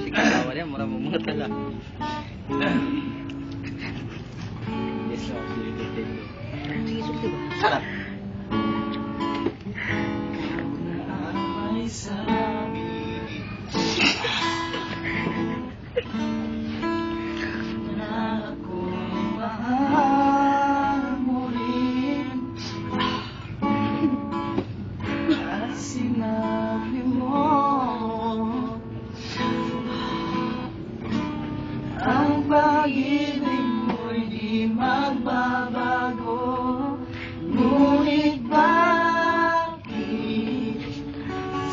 Sige, awal yan. Mura mga tala. Yes, no. Sige, sulit ba? Sarap. Sinabi mo ang pag-ibig mo'y di magbabago, ngunit bakit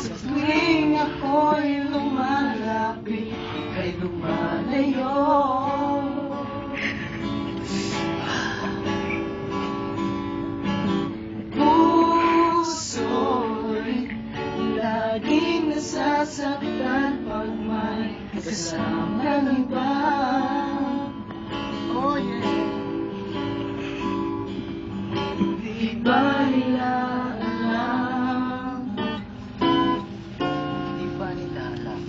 sa tuwing ako'y lumalapit kay lumalayo? Laging nasasaktan pag may kasama ng iba. Oh yeah. Di ba nila alam? Di ba nila alam?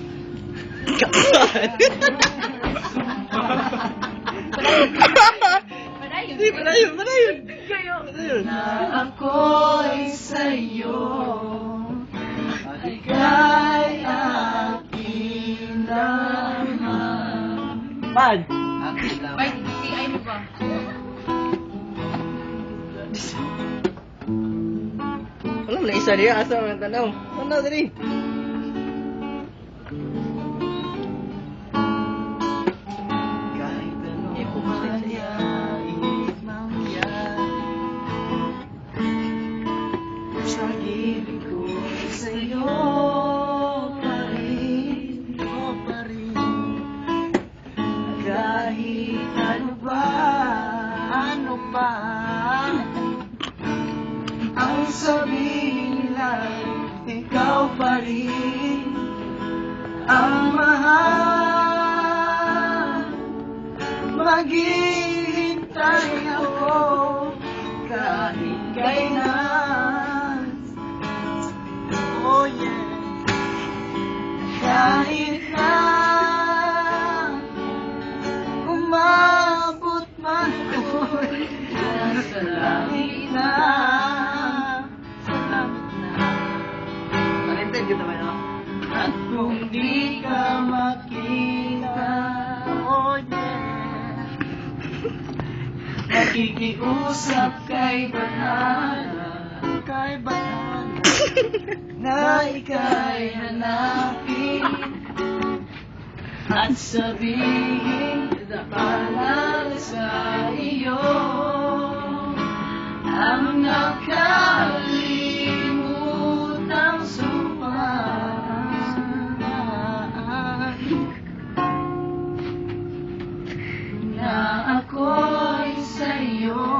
Padayon. Na ako'y sa'yo ika'y akin lamang. Pan! Akin lamang. Ay, si ay mo ba? Alam na isa niya. Asa ang tanaw. Tanaw dali. Kahit ano mangyari, sa gilid ko sa'yo pa rin. Kahit ano ba ang sabihin nila, ikaw pa rin ang mahal. Maghihintay ako kahit kailan. Oh yeah. Kahit na umabot man ako'y nasa langit na. Sa langit na. Parintin kita ba yun? At kung di ka makita, oh yeah, nakikiusap kay Badhana, na ika'y hanapin at sabihin para sa iyo ang nakalimutang sumpaan na ako'y sa'yo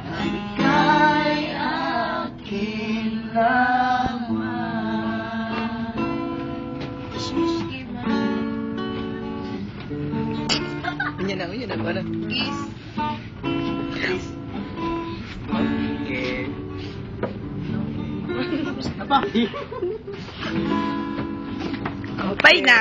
at ika'y akin lamang. Yun na. Ano? Kiss. Okay. Apa? Okay na.